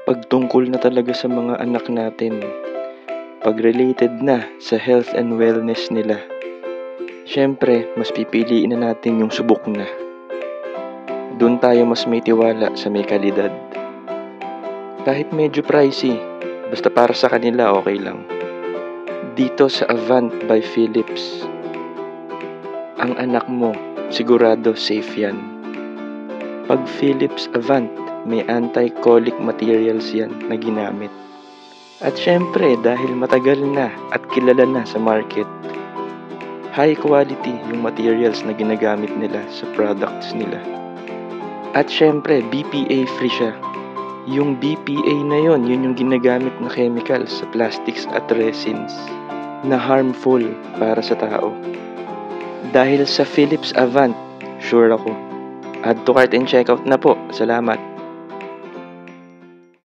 Pagtungkol na talaga sa mga anak natin, pag related na sa health and wellness nila, syempre mas pipiliin na natin yung subok na. Doon tayo mas may tiwala sa may kalidad. Kahit medyo pricey, basta para sa kanila okay lang. Dito sa Avant by Philips, ang anak mo sigurado safe yan. Pag Philips Avant, may anti-colic materials yan na ginamit. At syempre, dahil matagal na at kilala na sa market, high quality yung materials na ginagamit nila sa products nila. At syempre, BPA free siya. Yung BPA na yun yung ginagamit na chemicals sa plastics at resins na harmful para sa tao. Dahil sa Philips Avant, sure ako. Add to cart and checkout na po. Salamat.